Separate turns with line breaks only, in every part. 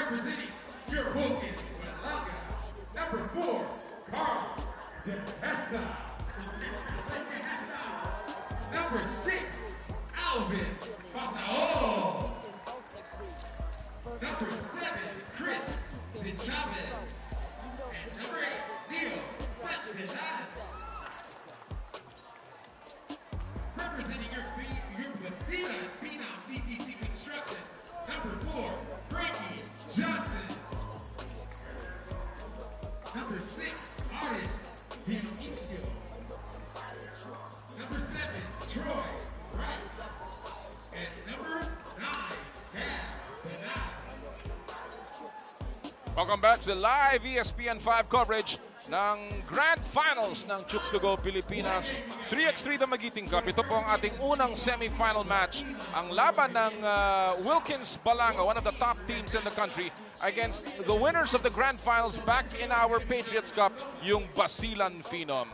representing your Wilkins, Balanga. Number 4, Carl Zepesa. Number 6, Alvin Pasao. Number 7, Chris De Chavez. And number 8, Leo Santinas. Representing your Basilan, Phenom, CTC Construction. Number 4, Frankie Johnson. Number 6, artist Dionisio. Number 7, Troy Wright. And number 9, Gab Benaz.
Welcome back sa live ESPN 5 coverage ng Grand Finals ng Chooks to Go Pilipinas 3x3 The Magiting Cup. Ito po ang ating unang semifinal match. Ang laban ng Wilkins Balanga, one of the top teams in the country, against the winners of the Grand Finals back in our Patriots Cup, yung Basilan Phenom.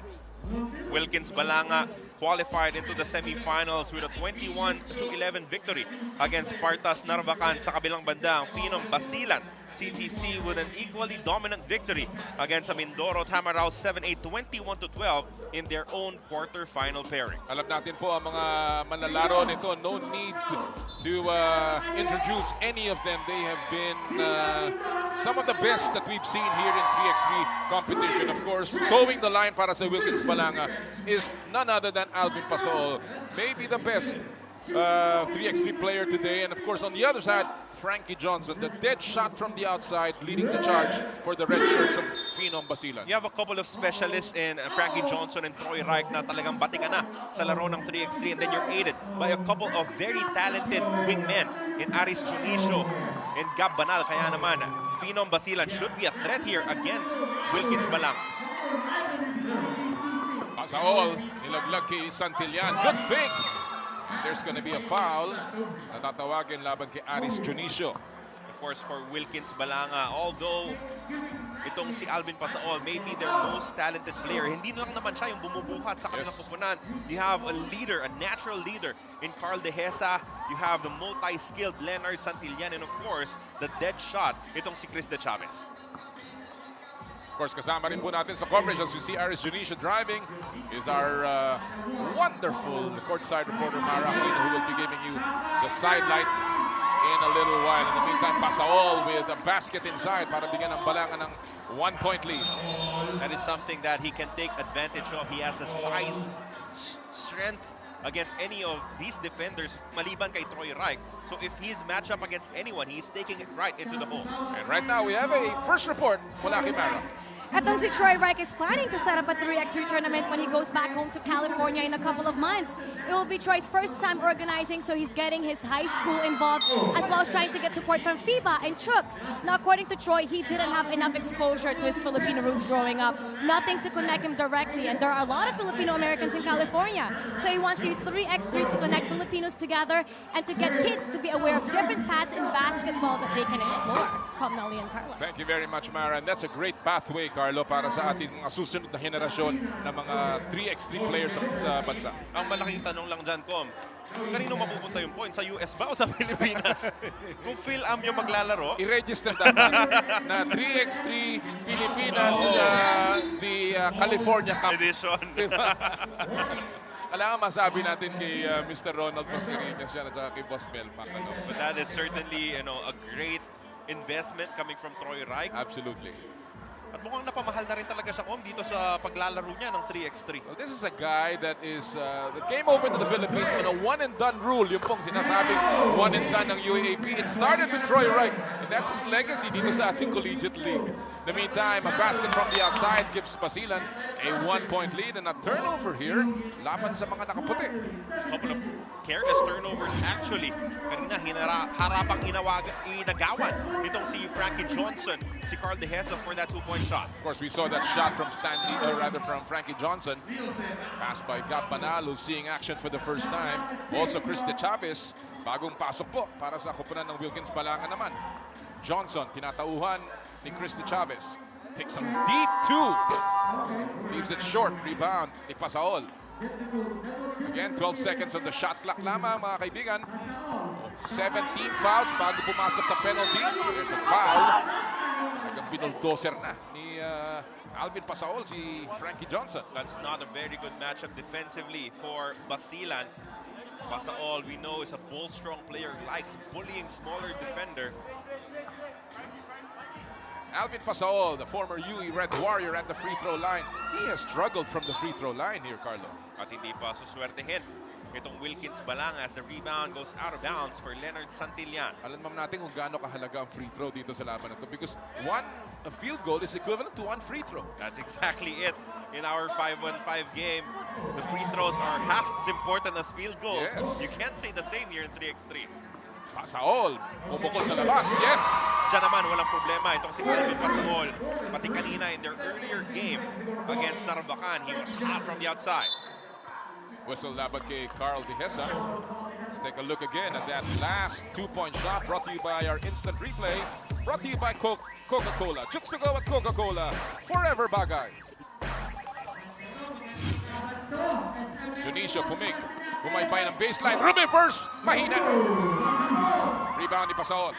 Wilkins Balanga qualified into the semifinals with a 21-11 victory against Spartas Narvacan. Sa kabilang banda, ang Phenom Basilan CTC with an equally dominant victory against Mindoro Tamarao 7-8, 21-12 in their own quarter-final pairing.
Alam natin po ang mga manlalaro nito. No need to introduce any of them. They have been some of the best that we've seen here in 3x3 competition. Of course, towing the line para sa Wilkins Balanga is none other than Alvin Pasol. Maybe the best 3x3 player today. And of course, on the other side, Frankie Johnson, the dead shot from the outside, leading the charge for the red shirts of Phenom Basilan.
You have a couple of specialists in Frankie Johnson and Troy Reich na talagang batika na sa laro ng 3x3, and then you're aided by a couple of very talented wingmen in Aris Junicio and Gab Banal. Kaya naman, Phenom Basilan should be a threat here against Wilkins Balanga.
Pasaol, nilaglag kay Santillan. Good fake. There's going to be a foul. Natatawagin laban kay Aris Junicio.
Of course, for Wilkins Balanga, although itong si Alvin Pasaol may be their most talented player, hindi lang naman siya yung bumubuhat sa kanilang kupunan. You have a leader, a natural leader in Carl De Hesa. You have the multi-skilled Leonard Santillan, and of course, the dead shot, itong si Chris De Chavez.
Of course, kasama rin po natin sa coverage as we see Aris Junicio driving is our wonderful courtside reporter Mara Aquino, who will be giving you the sidelights in a little while. In the meantime, Pasaol with a basket inside para bigyan ng Balanga ng 1-point lead.
That is something that he can take advantage of. He has the size, strength against any of these defenders, maliban kay Troy Reich. So if he's matched up against anyone, he's taking it right into the hole.
And right now, we have a first report mula kay Mara.
Etong si Troy Reich is planning to set up a 3x3 tournament when he goes back home to California in a couple of months. It will be Troy's first time organizing, so he's getting his high school involved, as well as trying to get support from FIBA and Chooks. Now, according to Troy, he didn't have enough exposure to his Filipino roots growing up. Nothing to connect him directly, and there are a lot of Filipino Americans in California. So he wants to use 3x3 to connect Filipinos together and to get kids to be aware of different paths in basketball that they can explore. Come, Nelly and Carla.
Thank you very much, Mara. And that's a great pathway, Carlo, para sa ating mga susunod na henerasyon ng mga 3x3 players sa bansa.
Ang malaking tanong lang dyan, Com, kanino mapupunta yung point? Sa US ba o sa Pilipinas? Kung Phil-Am yung maglalaro,
I-register natin na 3x3 Pilipinas the California Cup
edition.
Kailangan masabi natin kay Mr. Ronald Mascarina siya at kay Boss Mel Mac.
But that is certainly, a great investment coming from Troy Reich.
Absolutely.
At mukhang napamahal na rin talaga siya, Com, dito sa paglalaro niya ng 3x3.
Well, this is a guy that that came over to the Philippines on a one-and-done rule. Yung pong sinasabing one-and-done ng UAAP. It started with Troy Reich, and that's his legacy dito sa ating collegiate league. In the meantime, a basket from the outside gives Basilan a 1-point lead and a turnover here laban sa mga nakaputi.
Couple of careless turnovers actually. Kanina harapang inagawan itong si Frankie Johnson, si Carl De Hesa for that 2-point shot.
Of course, we saw that shot from from Frankie Johnson. Passed by Gab Banal, who's seeing action for the first time. Also, Chris De Chavez, bagong pasok po para sa kupunan ng Wilkins Balanga naman. Johnson, tinatauhan ni Chris De Chavez. Takes a deep two. Leaves it short. Rebound ni Pasaol. Again, 12 seconds on the shot clock lamang, mga kaibigan. 17 fouls bago pumasok sa penalty. There's a foul. Hanggang binuldoser na ni Alvin Pasaol si Frankie Johnson.
That's not a very good matchup defensively for Basilan. Pasaol, we know, is a bold, strong player, likes bullying smaller defender.
Alvin Pasaol, the former UE Red Warrior at the free throw line. He has struggled from the free throw line here, Carlo.
At hindi pa suswertehin itong Wilkins Balanga as the rebound goes out of bounds for Leonard Santillan.
Alam natin kung gaano kahalaga ang free throw dito sa laban na ito because a field goal is equivalent to one free throw.
That's exactly it. In our 5-on-5 game, the free throws are half as important as field goals.
Yes.
You can't say the same here in 3x3.
Pasaol, bumukol sa labas. Yes!
Diyan naman, walang problema. Itong si Alvin Pasaol, pati kanina in their earlier game against Narvacan, he was hot from the outside.
Whistle laban kay Carl Dehesa. Let's take a look again at that last two-point shot brought to you by our instant replay. Brought to you by Coca-Cola. Chooks to go at Coca-Cola. Forever bagay. Junicio Pumig. Bumaybay ng baseline. Reverse! Mahina. Rebound ni Pasaol.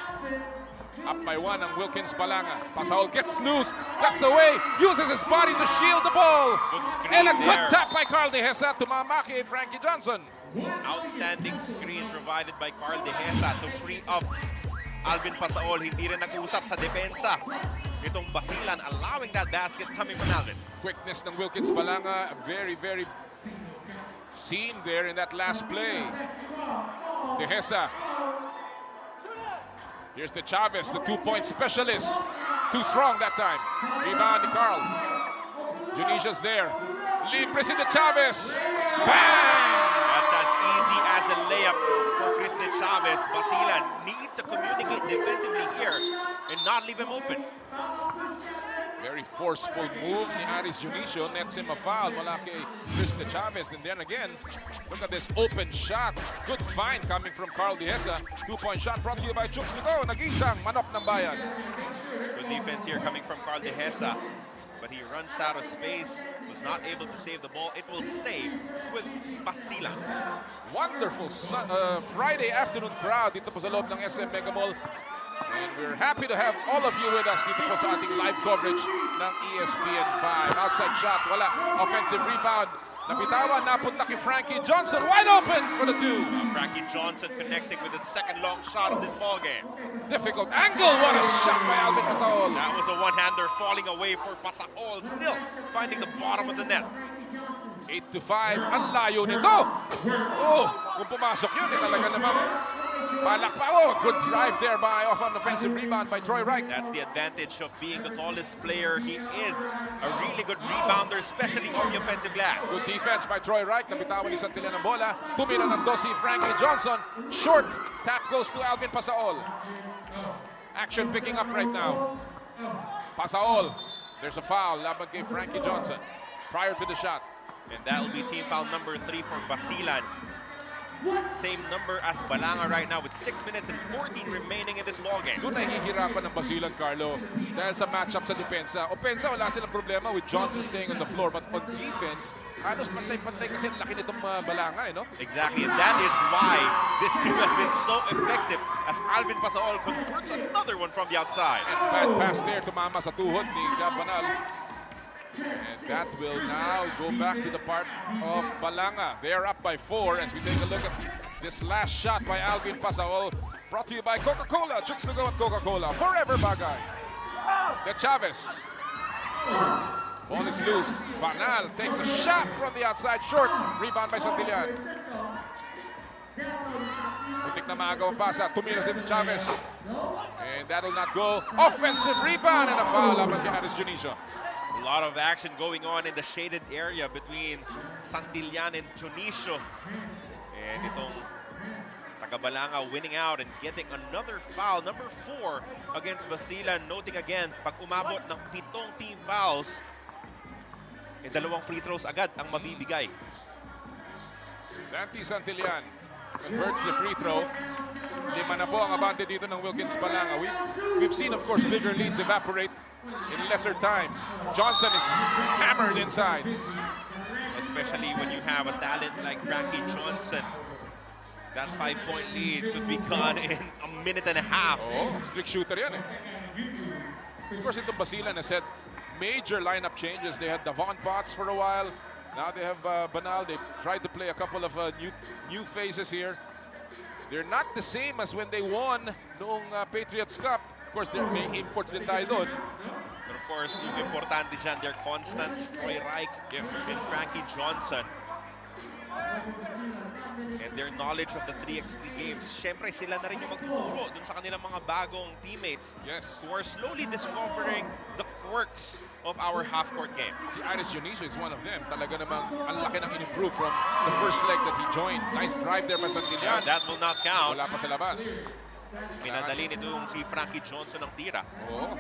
Up by one ang Wilkins Balanga. Pasaol gets loose, cuts away, uses his body to shield the ball.
Good screen
And a good
there.
tap by Carl Dehesa to Mamaki Frankie Johnson.
Outstanding screen provided by Carl Dehesa to free up Alvin Pasaol. Hindi rin nag-usap sa depensa. Itong Basilan allowing that basket coming from Alvin.
Quickness ng Wilkins Balanga, very, very seen there in that last play. Dehesa. Here's the Chavez, the two-point specialist. Too strong that time. Rebound ni Carl. Junicia's there. Libre si de Chavez. Bang!
That's as easy as a layup for Chris de Chavez. Basilan need to communicate defensively here and not leave him open.
Very forceful move ni Aris Junicio. Nets him a foul mula kay Chris de Chavez. And then again, look at this open shot. Good find coming from Carl Dehesa. Two-point shot brought to you by Chooks to go. Nag-isang manok ng bayan.
Good defense here coming from Carl Dehesa. But he runs out of space, was not able to save the ball. It will stay with Basilan.
Wonderful Friday afternoon crowd dito po sa loob ng SM Mega Mall. And we're happy to have all of you with us dito po sa ating live coverage ng ESPN 5. Outside shot, wala. Offensive rebound. Napitawan, napunta kay Frankie Johnson. Wide open for the two.
Frankie Johnson connecting with the second long shot of this ball game.
Difficult angle. What a shot by Alvin Pasaol.
That was a one-hander falling away for Pasaol, still finding the bottom of the net.
8-5. Ang layo nito. Oh, kung pumasok yun, talaga naman. Balak pa. Oh, good drive there by off on offensive rebound by Troy Wright.
That's the advantage of being the tallest player. He is a really good rebounder, especially on the offensive glass.
Good defense by Troy Wright. Nabitawan ni Santillan ng bola. Tumira ng dosi Frankie Johnson. Short. Tap goes to Alvin Pasaol. Action picking up right now. Pasaol. There's a foul. Laban kay Frankie Johnson. Prior to the shot.
And that will be team foul number 3 for Basilan. Same number as Balanga right now with 6 minutes and 14 remaining in this ballgame.
Doon nahihirapan ng Basilan, Carlo, dahil sa matchup sa depensa. Opensa, wala silang problema with Johnson staying on the floor. But on defense, halos pantay-pantay kasi laki nitong Balanga, no?
Exactly, and that is why this team has been so effective as Alvin Pasaol converts another one from the outside.
And bad pass there, tumama sa tuhod ni Gabanal. And that will now go back to the part of Balanga. They are up by 4 as we take a look at this last shot by Alvin Pasaol. Brought to you by Coca-Cola. Chooks to go at Coca-Cola. Forever bagay. De Chavez. Ball is loose. Banal takes a shot from the outside. Short. Rebound by Santillan. Muntik na maagaw ang pasa. Tumira si De Chavez. And that will not go. Offensive rebound and a foul laban kay Aris Junicio.
A lot of action going on in the shaded area between Santillan and Junicio. And itong Tagabalanga winning out and getting another foul, number 4 against Basilan. Noting again, pag umabot ng 7 team fouls, dalawang free throws agad ang mabibigay.
Santillan converts the free throw. 5 na po ang abante dito ng Wilkins Balanga. We've seen, of course, bigger leads evaporate in lesser time. Johnson is hammered inside.
Especially when you have a talent like Frankie Johnson. That 5-point lead could be gone in a minute and a half.
Oh, strict shooter yan eh. Of course, itong Basilan has had major lineup changes. They had Davon Potts for a while. Now they have Banal. They tried to play a couple of new faces here. They're not the same as when they won noong Patriots Cup. Of course, there may imports din tayo doon.
But of course, yung importante dyan, their constants, Troy Reich and Frankie Johnson. And their knowledge of the 3x3 games. Siyempre, sila na rin yung magtuturo dun sa kanilang mga bagong teammates who are slowly discovering the quirks of our half-court game.
Si Aris Dionisio is one of them. Talaga namang ang laki ng in-improve from the first leg that he joined. Nice drive there by Santillan.
That will not count.
Wala pa sa labas.
Pinadali nito yung si Frankie Johnson ng tira.
Oh,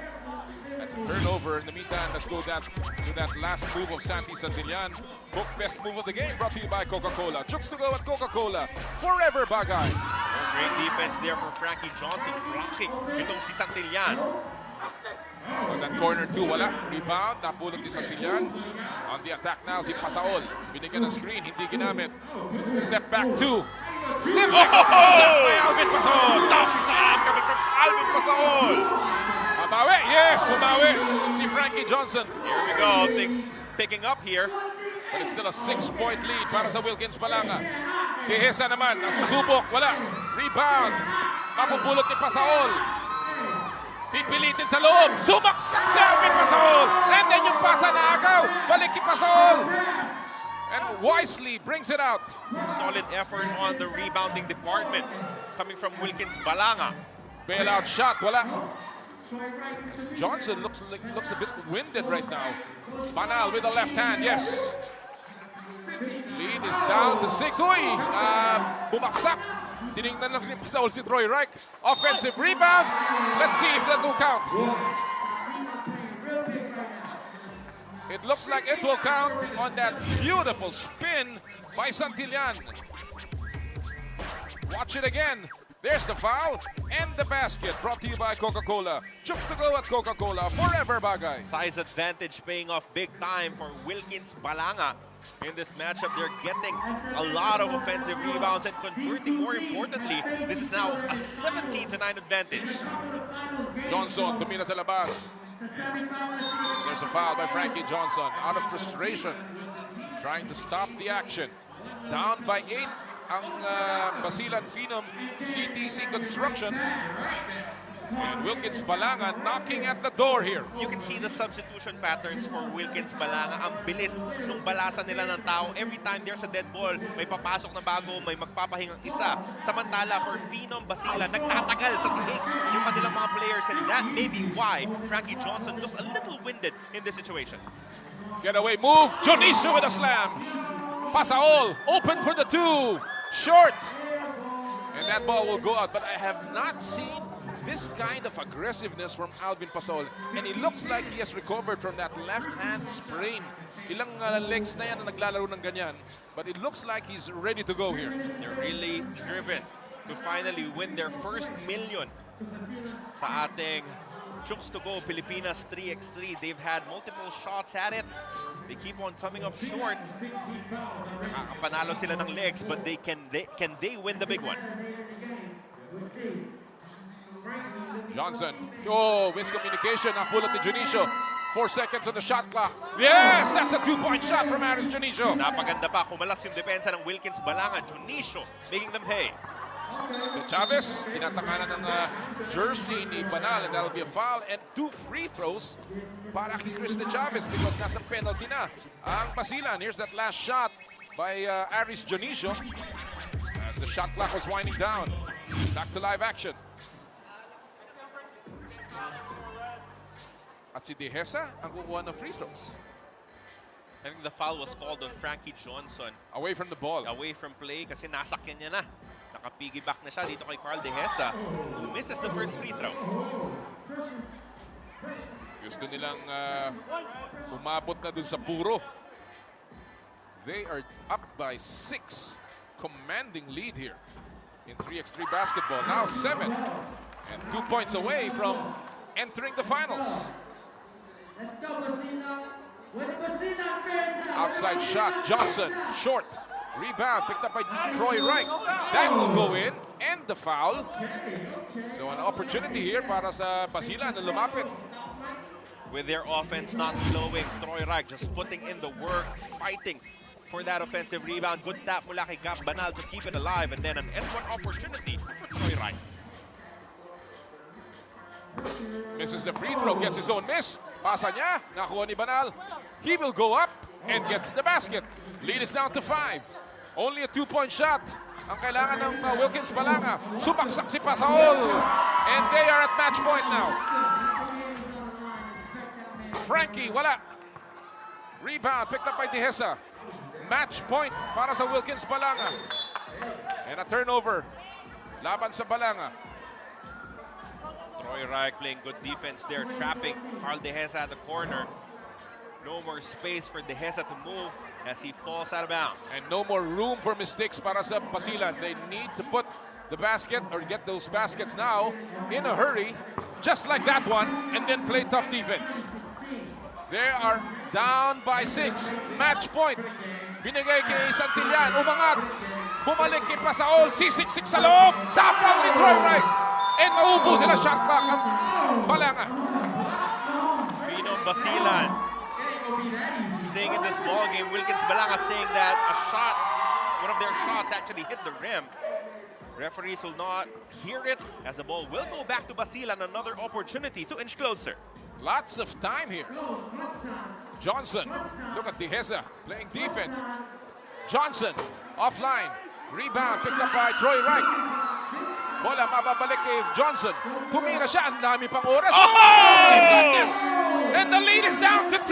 that's a turnover. In the meantime, let's go to that last move of Santi Santillan. Book best move of the game brought to you by Coca-Cola. Chooks to go at Coca-Cola. Forever bagay.
Great defense there for Frankie Johnson. Blocking itong si Santillan.
On that corner two, wala. Rebound, napulot ni Santillan. On the attack now, si Pasaol. Binigyan ng screen, hindi ginamit. Step back two. Difficult shot by Alvin Pasaol.
Tough shot coming from Alvin Pasaol.
Bumawi, yes, bumawi. Si Frankie Johnson.
Here we go, things picking up here.
But it's still a 6-point lead para sa Wilkins Balanga. Dehesa naman, ang susubok, wala. Rebound. Mapupulot ni Pasaol. Pipilitin sa loob. Sumaksak si Alvin Pasaol. And then yung pasa na agaw. Balik ni Pasaol. And wisely brings it out.
Solid effort on the rebounding department coming from Wilkins Balanga.
Bailout shot, wala. Johnson looks a bit winded right now. Banal with the left hand, yes. Lead is down to 6. Uy! Bumaksak. Tinignan lang ni Pasaol si Troy Reich. Offensive rebound. Let's see if that will count. It looks like it will count on that beautiful spin by Santillan. Watch it again. There's the foul and the basket brought to you by Coca-Cola. Chooks to go at Coca-Cola. Forever bagay.
Size advantage paying off big time for Wilkins Balanga. In this matchup, they're getting a lot of offensive rebounds and converting. More importantly, this is now a 17-9 advantage.
Johnson, tumira sa labas. There's a foul by Frankie Johnson. Out of frustration, trying to stop the action. Down by 8 ang Basilan Phenom CTC Construction. And Wilkins Balanga knocking at the door here.
You can see the substitution patterns for Wilkins Balanga. Ang bilis nung balasan nila ng tao. Every time there's a dead ball, may papasok na bago, may magpapahingang isa. Samantala, for Phenom Basilan, nagtatagal sa sahig yung kanilang mga players. And that may be why Frankie Johnson looks a little winded in this situation.
Getaway move. Dionisio with a slam. Pasaol open for the two. Short. And that ball will go out. But I have not seen this kind of aggressiveness from Alvin Pasaol. And it looks like he has recovered from that left-hand sprain. Ilang legs na yan na naglalaro ng ganyan. But it looks like he's ready to go here.
They're really driven to finally win their first million sa ating Chooks to Go Pilipinas 3x3. They've had multiple shots at it. They keep on coming up short. Panalo sila ng legs, but can they win the big one?
Johnson. Oh, miscommunication. Napulot ni Dionisio. 4 seconds on the shot clock. Yes, that's a 2-point shot from Aris Dionisio.
Napaganda pa. Kumalas yung depensa ng Wilkins Balanga. Dionisio making them pay.
Chavez, tinatakanan ng jersey ni Banal, and that'll be a foul. And 2 free throws para kay Chris de Chavez because nasa penalty na ang Basilan. Here's that last shot by Aris Dionisio as the shot clock was winding down. Back to live action. At si Dehesa ang kukuha ng free throws.
I think the foul was called on Frankie Johnson.
Away from the ball.
Away from play kasi nasakyan niya na. Nakapiggyback na siya dito kay Carl Dehesa, who misses the first free throw.
Gusto nilang umabot na dun sa puro. They are up by 6. Commanding lead here in 3x3 basketball. Now 7. And 2 points away from entering the finals. Outside shot, Johnson, short. Rebound picked up by Troy Wright. That will go in. And the foul. So an opportunity here para sa Basilan na lumapit.
With their offense not slowing, Troy Reich just putting in the work, fighting for that offensive rebound. Good tap mula kay Gab Banal to keep it alive, and then an N1 opportunity for Troy Reich.
Misses the free throw, gets his own miss. Pasa niya, nakuha ni Banal. He will go up and gets the basket. Lead is down to 5. Only a 2-point shot ang kailangan ng Wilkins Balanga. Subaksak si Pasaol. And they are at match point now. Frankie, wala. Rebound picked up by Dehesa. Match point para sa Wilkins Balanga. And a turnover. Laban sa Balanga.
Troy Reich playing good defense there, trapping Carl Dehesa at the corner. No more space for Dehesa to move as he falls out of bounds.
And no more room for mistakes para sa Basilan. They need to put the basket or get those baskets now in a hurry, just like that one, and then play tough defense. They are down by 6. Match point. Binigay kay Santillan. Umangat. Bumalik kay Pasaol. Sisiksik sa loob. Sapaw ni Troy Wright. And mauubos sila shot clock ang Balanga.
Phenom Basilan staying in this ball game. Wilkins Balanga saying that one of their shots actually hit the rim. Referees will not hear it as the ball will go back to Basilan. Another opportunity to inch closer.
Lots of time here. Johnson, look at Dehesa playing defense. Johnson, offline. Rebound picked up by Troy Wright. Bola mababalik kay Johnson. Tumira siya. Ang dami pang oras. Oh my goodness! And the lead is down to 2.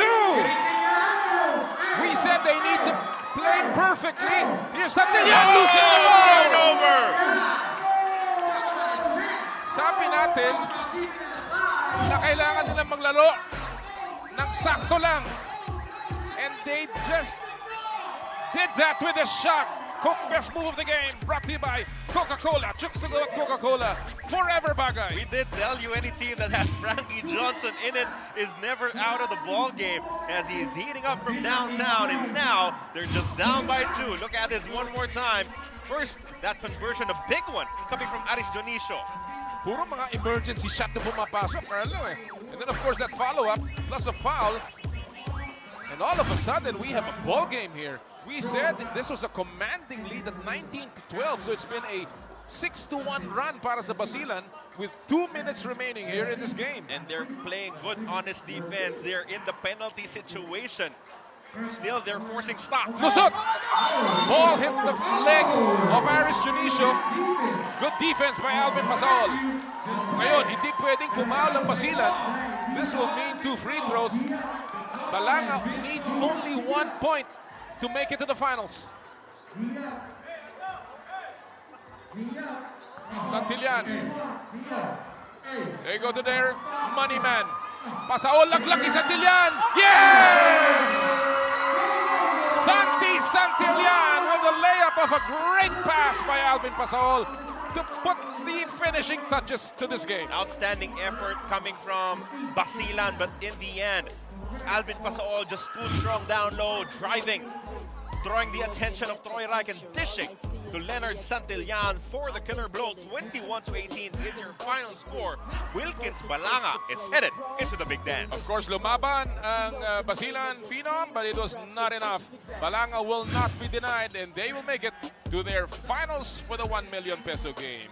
We said they need to play perfectly. Here's Santillan losing the ball.
Turnover!
Sabi natin na kailangan nilang maglaro ng sakto lang. And they just did that with a shot. Best move of the game, brought to you by Coca-Cola. Chooks to go at Coca-Cola. Forever bagay.
We did tell you any team that has Frankie Johnson in it is never out of the ball game as he is heating up from downtown, and now they're just down by 2. Look at this one more time. First, that conversion, a big one, coming from Aris Dionisio.
Puro mga emergency shot na pumapasok, Carlo eh. And then of course that follow-up, plus a foul. And all of a sudden, we have a ball game here. We said this was a commanding lead at 19-12, so it's been a 6-1 run para sa Basilan with 2 minutes remaining here in this game.
And they're playing good, honest defense. They're in the penalty situation. Still, they're forcing stops.
Lusot! Ball hit the leg of Aris Dionisio. Good defense by Alvin Pasaol. Ngayon, hindi pwedeng fumaul ang Basilan. This will mean 2 free throws. Balanga needs only 1 point to make it to the finals. Santillan. They go to their money man. Pasaol, laglag kay Santillan. Yes! Santillan with a layup of a great pass by Alvin Pasaol to put the finishing touches to this game.
Outstanding effort coming from Basilan, but in the end, Alvin Pasaol just too strong down low, driving, drawing the attention of Troy Reich and dishing to Leonard Santillan for the killer blow. 21-18 is your final score. Wilkins Balanga is headed into the big dance.
Of course, lumaban ang Basilan Phenom, but it was not enough. Balanga will not be denied, and they will make it to their finals for the 1 million peso game.